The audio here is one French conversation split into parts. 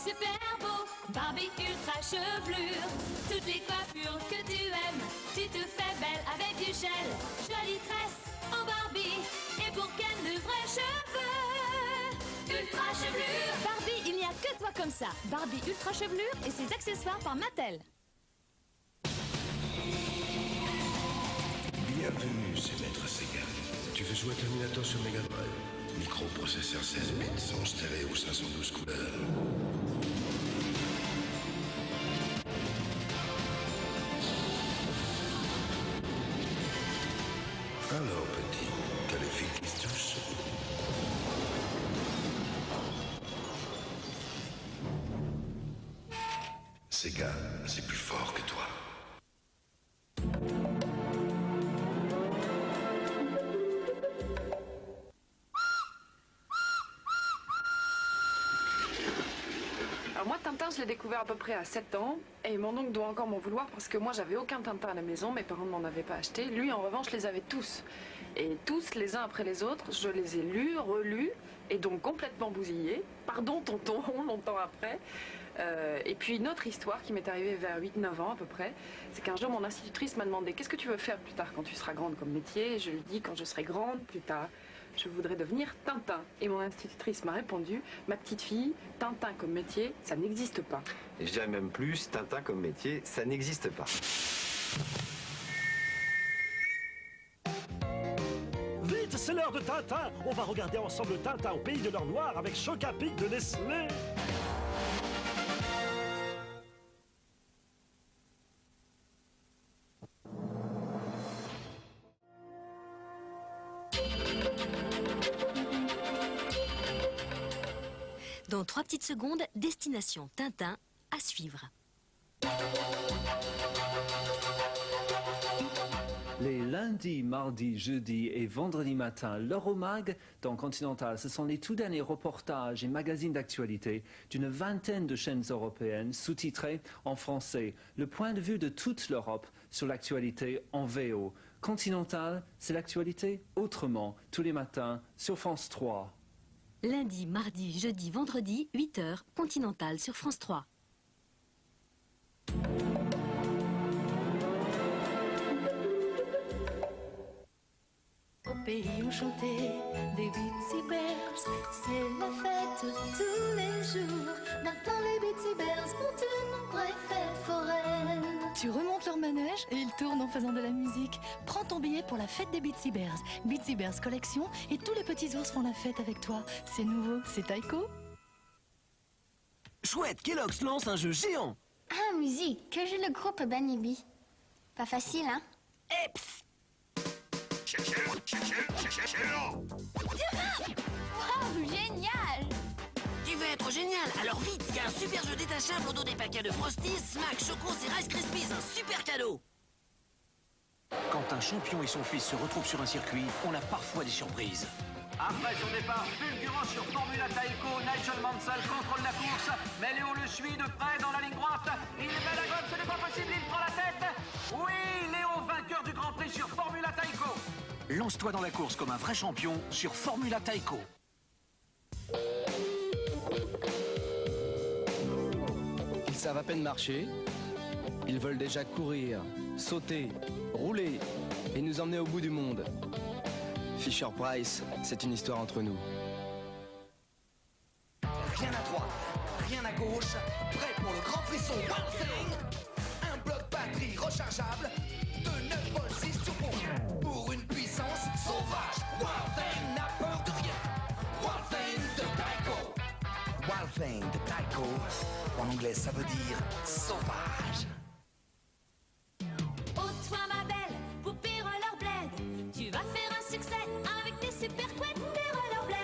super beau. Barbie ultra chevelure, toutes les coiffures que tu aimes. Tu te fais belle avec du gel. Jolie tresse en Barbie. Et pour Ken, de vrais cheveux. Ultra chevelure. Barbie, il n'y a que toi comme ça. Barbie ultra chevelure et ses accessoires par Mattel. Bienvenue, c'est Maître Sega. Tu veux jouer à Terminator sur Mega Drive? Microprocesseur 16 bits, son stéréo 512 couleurs. Alors, petit, t'as les filles qui se touchent? Sega, c'est plus fort que toi. Alors moi, Tintin, je l'ai découvert à peu près à 7 ans. Et mon oncle doit encore m'en vouloir parce que moi, j'avais aucun Tintin à la maison. Mes parents ne m'en avaient pas acheté. Lui, en revanche, les avait tous. Et tous, les uns après les autres, je les ai lus, relus, et donc complètement bousillés. Pardon, tonton, longtemps après. Et puis une autre histoire qui m'est arrivée vers 8-9 ans à peu près, c'est qu'un jour, mon institutrice m'a demandé « Qu'est-ce que tu veux faire plus tard quand tu seras grande comme métier ?» Et je lui dis « Quand je serai grande plus tard, je voudrais devenir Tintin. » Et mon institutrice m'a répondu « Ma petite fille, Tintin comme métier, ça n'existe pas. » Et je dirais même plus, Tintin comme métier, ça n'existe pas. Vite, c'est l'heure de Tintin. On va regarder ensemble Tintin au pays de l'or noir avec Choc-A-Pic de Nestlé. Dans 3 petites secondes, destination Tintin à suivre. Les lundis, mardis, jeudis et vendredis matin, l'Euromag dans Continental, ce sont les tout derniers reportages et magazines d'actualité d'une vingtaine de chaînes européennes sous-titrées en français. Le point de vue de toute l'Europe sur l'actualité en VO. Continental, c'est l'actualité autrement, tous les matins sur France 3. Lundi, mardi, jeudi, vendredi, 8h, Continental sur France 3. Au pays où chanter des Bitsy Bears, c'est la fête tous les jours. Maintenant les Bitsy Bears ont une vraie fête foraine. Tu remontes leur manège et ils tournent en faisant de la musique. Prends ton billet pour la fête des Bitsy Bears. Bitsy Bears collection et tous les petits ours font la fête avec toi. C'est nouveau, c'est Taiko. Chouette, Kellogg's lance un jeu géant. Ah, musique, que joue le groupe Bunny Pas facile, hein? Eps. Wow, génial! Tu veux être génial? Alors vite, il y a un super jeu détachable au dos des paquets de Frosties, Smack, Chocos et Rice Krispies, un super cadeau! Quand un champion et son fils se retrouvent sur un circuit, on a parfois des surprises. Après son départ fulgurant sur Formula Taiko, Nigel Mansell contrôle la course, mais Léo le suit de près dans la ligne droite. Il met la gomme, ce n'est pas possible, il prend la tête. Oui, Léo, vainqueur du Grand Prix sur Formula Taiko. Lance-toi dans la course comme un vrai champion sur Formula Taiko. Ils savent à peine marcher, ils veulent déjà courir, sauter, rouler et nous emmener au bout du monde. Fisher-Price, c'est une histoire entre nous. Rien à droite, rien à gauche, prêt pour le grand frisson Wild Thing. Un bloc batterie rechargeable de 9 volts 6 turbos. Pour une puissance sauvage, Wild Thing n'a peur de rien. Wild Thing de Taiko. Wild Thing de Taiko, en anglais ça veut dire sauvage. Oh toi ma belle, poupée rollerblade, tu vas faire un succès avec tes super couettes, tes rollerblades.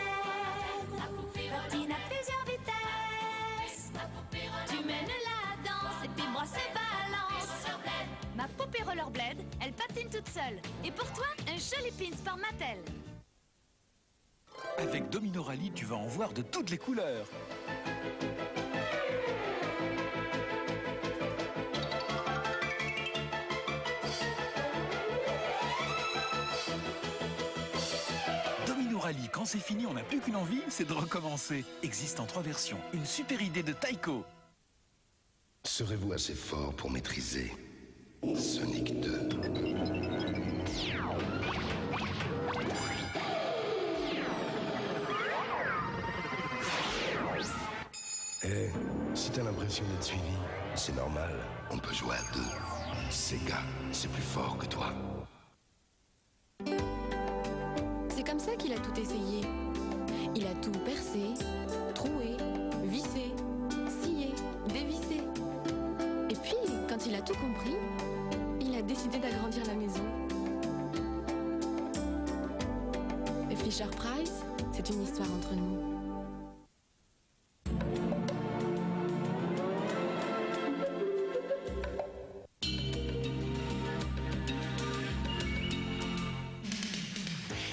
Patine à plusieurs vitesses, tu mènes la danse et tes bras se balancent. Ma poupée rollerblade, elle patine toute seule. Et pour toi, un joli pins par Mattel. Avec Domino Rally, tu vas en voir de toutes les couleurs. Ali, quand c'est fini, on n'a plus qu'une envie, c'est de recommencer. Existe en 3 versions. Une super idée de Taiko. Serez-vous assez fort pour maîtriser Sonic 2? Si t'as l'impression d'être suivi, c'est normal. On peut jouer à 2. Sega, c'est plus fort que toi. C'est comme ça qu'il a tout essayé. Il a tout percé, troué, vissé, scié, dévissé. Et puis, quand il a tout compris, il a décidé d'agrandir la maison. Et Fisher-Price, c'est une histoire entre nous.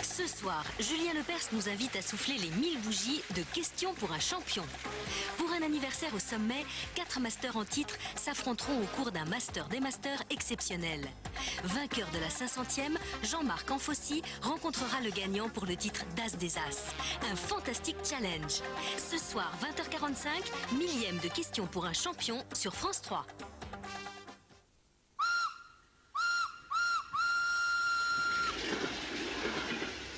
Ce soir, Julien Lepers nous invite à souffler les 1000 bougies de questions pour un champion. Pour un anniversaire au sommet, 4 masters en titre s'affronteront au cours d'un Master des Masters exceptionnel. Vainqueur de la 500e, Jean-Marc Anfossi rencontrera le gagnant pour le titre d'As des As. Un fantastique challenge. Ce soir, 20h45, 1000e de questions pour un champion sur France 3.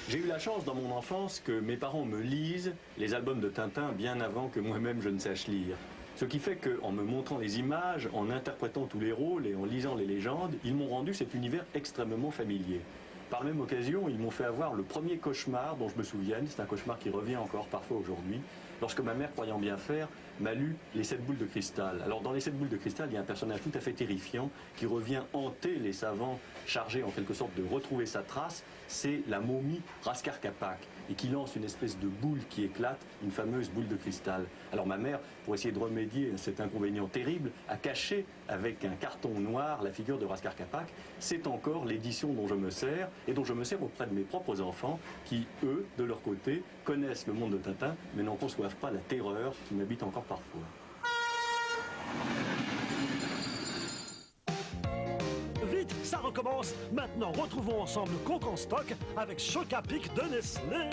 J'ai eu la chance dans mon enfance que mes parents me lisent les albums de Tintin bien avant que moi-même je ne sache lire. Ce qui fait qu'en me montrant les images, en interprétant tous les rôles et en lisant les légendes, ils m'ont rendu cet univers extrêmement familier. Par la même occasion, ils m'ont fait avoir le premier cauchemar dont je me souvienne, c'est un cauchemar qui revient encore parfois aujourd'hui, lorsque ma mère, croyant bien faire, m'a lu les 7 boules de cristal. Alors dans les 7 boules de cristal, il y a un personnage tout à fait terrifiant qui revient hanter les savants chargés en quelque sorte de retrouver sa trace, c'est la momie Raskar Kapak et qui lance une espèce de boule qui éclate, une fameuse boule de cristal. Alors ma mère, pour essayer de remédier à cet inconvénient terrible, a caché avec un carton noir la figure de Raskar Kapak. C'est encore l'édition dont je me sers et dont je me sers auprès de mes propres enfants qui, eux, de leur côté, connaissent le monde de Tintin mais n'en conçoivent pas la terreur qui m'habite encore parfois. Vite, ça recommence. Maintenant, retrouvons ensemble Coq en stock avec Choc à pic de Nestlé.